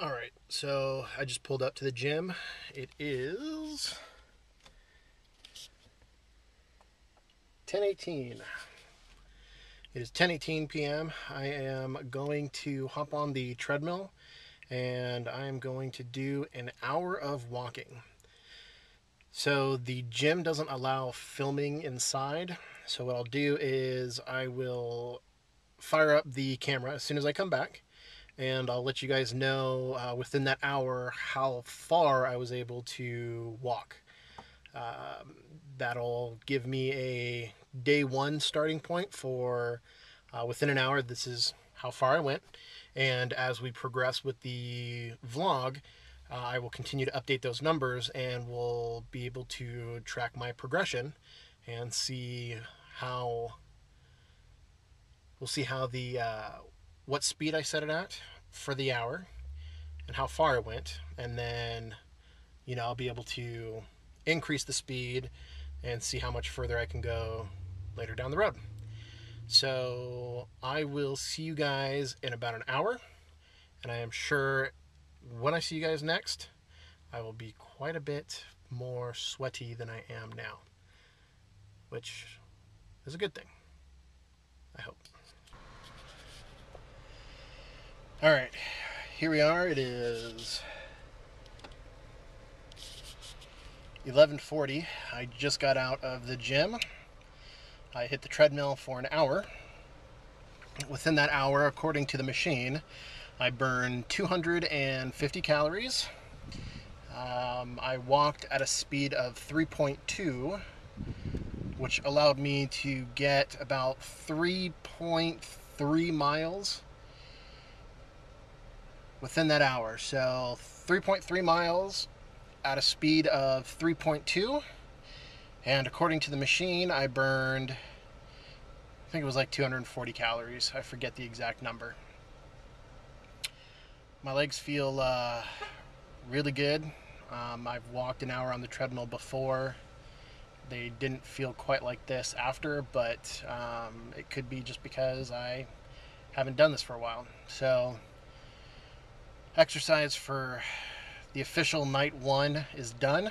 Alright, so I just pulled up to the gym. It is 10:18. It is 10:18 p.m. I am going to hop on the treadmill and I am going to do an hour of walking. So the gym doesn't allow filming inside. So what I'll do is I will fire up the camera as soon as I come back, and I'll let you guys know within that hour how far I was able to walk. That'll give me a day one starting point for within an hour. This is how far I went. And as we progress with the vlog, I will continue to update those numbers and we'll be able to track my progression and see how the what speed I set it at for the hour and how far I went, and then I'll be able to increase the speed and see how much further I can go later down the road. So I will see you guys in about an hour, and I am sure when I see you guys next, I will be quite a bit more sweaty than I am now, which is a good thing, I hope. All right, here we are. It is 11:40. I just got out of the gym. I hit the treadmill for an hour. Within that hour, according to the machine, I burned 250 calories. I walked at a speed of 3.2, which allowed me to get about 3.3 miles within that hour. So 3.3 miles at a speed of 3.2, and according to the machine I burned, I think it was like 240 calories. I forget the exact number. My legs feel really good. I've walked an hour on the treadmill before. They didn't feel quite like this after, but it could be just because I haven't done this for a while. So exercise for the official night one is done,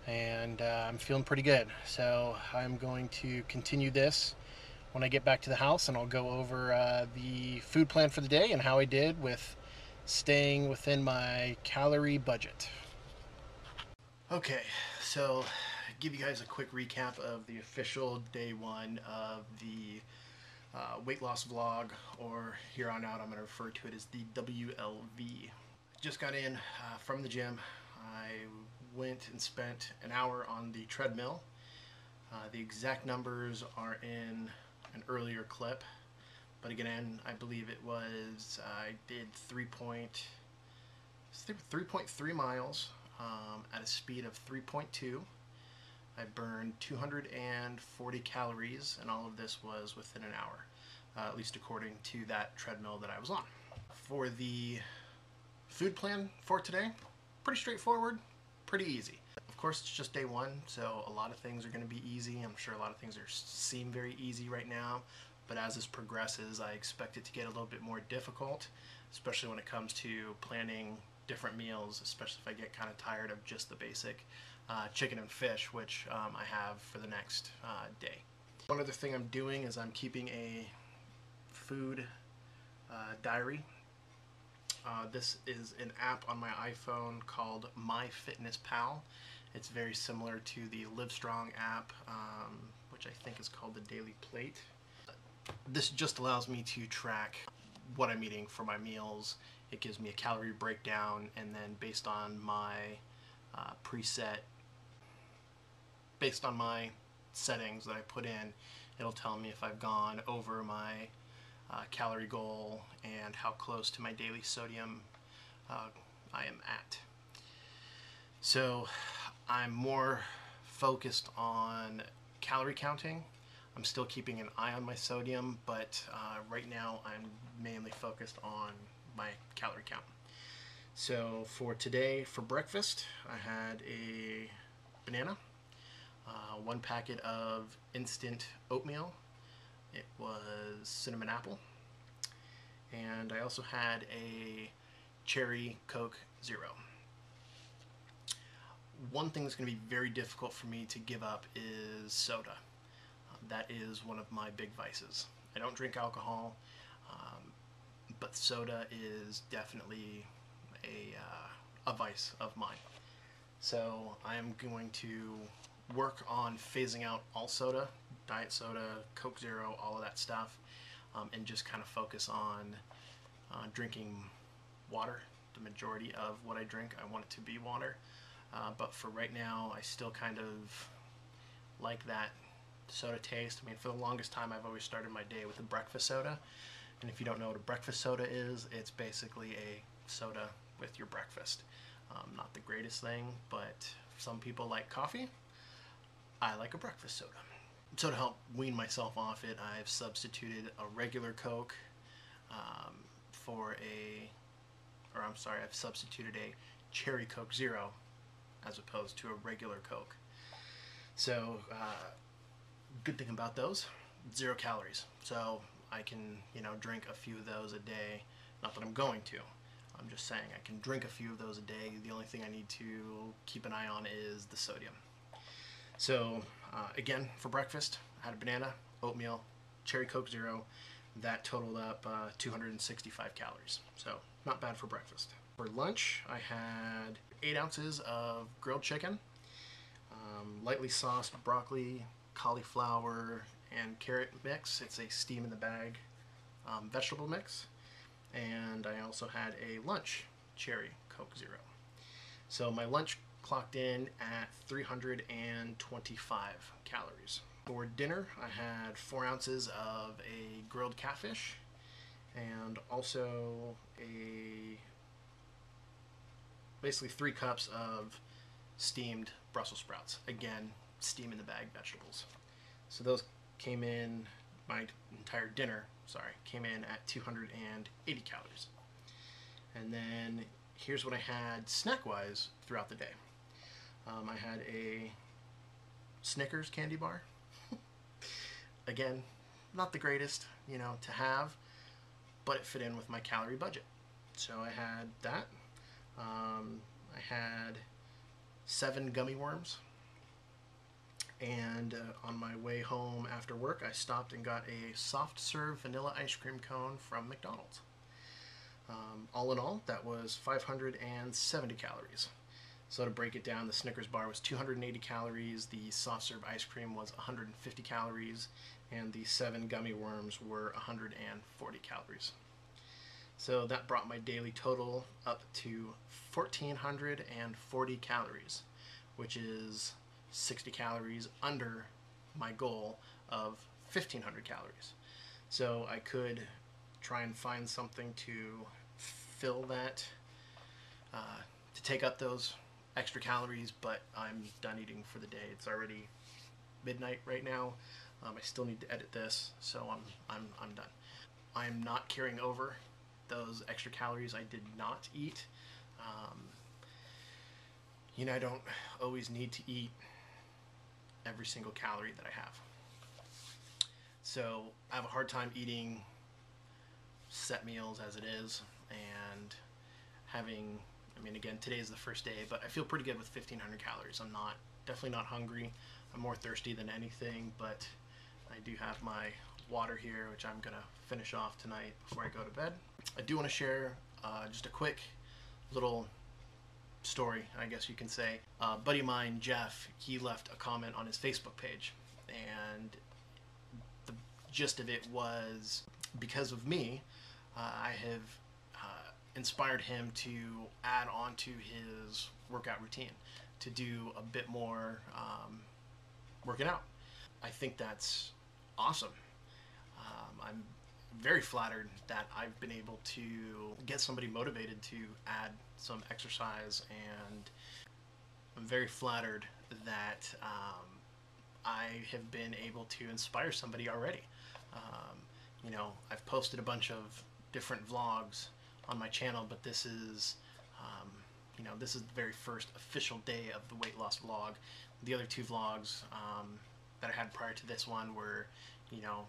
and I'm feeling pretty good. So I'm going to continue this when I get back to the house, and I'll go over the food plan for the day and how I did with staying within my calorie budget. Okay, so give you guys a quick recap of the official day one of the weight loss vlog, or here on out I'm going to refer to it as the WLV. Just got in from the gym. I went and spent an hour on the treadmill. The exact numbers are in an earlier clip, but again, I believe it was, I did 3.3 miles at a speed of 3.2. I burned 240 calories, and all of this was within an hour, at least according to that treadmill that I was on. For the food plan for today, pretty straightforward, pretty easy. Of course, it's just day one, so a lot of things are going to be easy. I'm sure a lot of things seem very easy right now, but as this progresses, I expect it to get a little bit more difficult, especially when it comes to planning different meals, especially if I get kind of tired of just the basic chicken and fish, which I have for the next day. One other thing I'm doing is I'm keeping a food diary. This is an app on my iPhone called MyFitnessPal. It's very similar to the Livestrong app, which I think is called the Daily Plate. This just allows me to track what I'm eating for my meals. It gives me a calorie breakdown, and then based on my settings that I put in, it'll tell me if I've gone over my calorie goal and how close to my daily sodium I am at. So I'm more focused on calorie counting. I'm still keeping an eye on my sodium, but right now I'm mainly focused on my calorie count. So for today, for breakfast, I had a banana, one packet of instant oatmeal. It was cinnamon apple. And I also had a Cherry Coke Zero. One thing that's going to be very difficult for me to give up is soda. That is one of my big vices. I don't drink alcohol, but soda is definitely a vice of mine. So I am going to work on phasing out all soda, diet soda, Coke Zero, all of that stuff, and just kind of focus on drinking water. The majority of what I drink, I want it to be water. But for right now, I still kind of like that soda taste. I mean, for the longest time, I've always started my day with a breakfast soda. And if you don't know what a breakfast soda is, it's basically a soda with your breakfast. Not the greatest thing, but some people like coffee. I like a breakfast soda. So to help wean myself off it, I've substituted a regular Coke I've substituted a Cherry Coke Zero as opposed to a regular Coke. So, good thing about those, 0 calories. So I can, drink a few of those a day. Not that I'm going to. I'm just saying I can drink a few of those a day. The only thing I need to keep an eye on is the sodium. So, again, for breakfast, I had a banana, oatmeal, Cherry Coke Zero. That totaled up 265 calories. So, not bad for breakfast. For lunch, I had 8 ounces of grilled chicken, lightly sauced broccoli, cauliflower, and carrot mix. It's a steam in the bag vegetable mix. And I also had a lunch Cherry Coke Zero. So my lunch clocked in at 325 calories. For dinner, I had 4 ounces of a grilled catfish and also basically 3 cups of steamed Brussels sprouts. Again, steam in the bag vegetables. So those came in, my entire dinner, came in at 280 calories. And then here's what I had snack-wise throughout the day. I had a Snickers candy bar. Again, not the greatest, to have, but it fit in with my calorie budget. So I had that. I had 7 gummy worms. And on my way home after work, I stopped and got a soft serve vanilla ice cream cone from McDonald's. All in all, that was 570 calories. So to break it down, the Snickers bar was 280 calories, the soft serve ice cream was 150 calories, and the 7 gummy worms were 140 calories. So that brought my daily total up to 1,440 calories, which is 60 calories under my goal of 1,500 calories. So I could try and find something to fill that, to take up those extra calories, but I'm done eating for the day. It's already midnight right now. I still need to edit this, so I'm done. I'm not carrying over those extra calories I did not eat. I don't always need to eat every single calorie that I have. So I have a hard time eating set meals as it is, and having, again, today is the first day, but I feel pretty good with 1,500 calories. I'm definitely not hungry. I'm more thirsty than anything, but I do have my water here, which I'm gonna finish off tonight before I go to bed. I do want to share just a quick little story, I guess you can say. A buddy of mine, Jeff, he left a comment on his Facebook page, and the gist of it was, because of me, I have inspired him to add on to his workout routine, to do a bit more working out. I think that's awesome. I'm very flattered that I've been able to get somebody motivated to add some exercise, and I'm very flattered that I have been able to inspire somebody already. I've posted a bunch of different vlogs on my channel, but this is this is the very first official day of the weight loss vlog. The other 2 vlogs that I had prior to this one were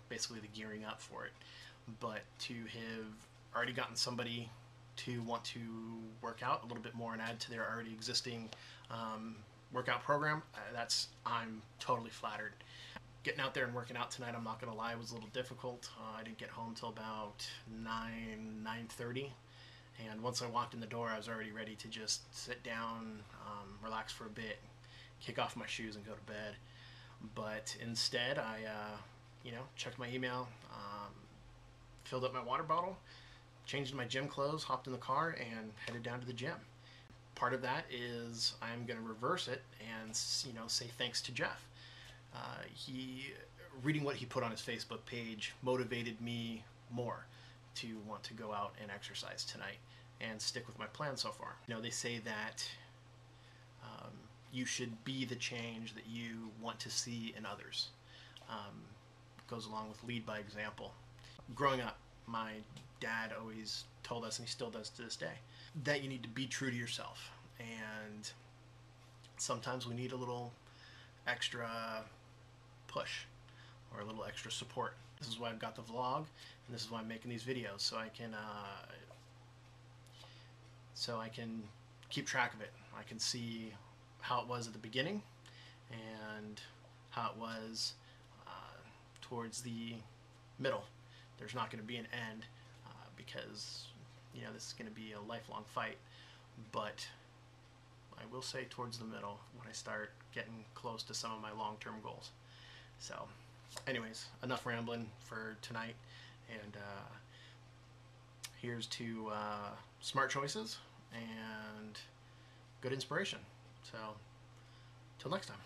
basically the gearing up for it. But to have already gotten somebody to want to work out a little bit more and add to their already existing workout program, I'm totally flattered. Getting out there and working out tonight, I'm not going to lie, was a little difficult. I didn't get home till about 9:30, and once I walked in the door, I was already ready to just sit down, relax for a bit, kick off my shoes, and go to bed. But instead, I checked my email, filled up my water bottle, changed my gym clothes, hopped in the car, and headed down to the gym. Part of that is I'm going to reverse it and say thanks to Jeff. Reading what he put on his Facebook page motivated me more to want to go out and exercise tonight and stick with my plan so far. They say that you should be the change that you want to see in others. It goes along with lead by example. Growing up, my dad always told us, and he still does to this day, that you need to be true to yourself. And sometimes we need a little extra push or a little extra support. This is why I've got the vlog, and this is why I'm making these videos, so I can keep track of it. I can see how it was at the beginning and how it was towards the middle. There's not going to be an end because this is going to be a lifelong fight, but I will say towards the middle when I start getting close to some of my long-term goals. So anyways, enough rambling for tonight, and here's to smart choices and good inspiration. So till next time.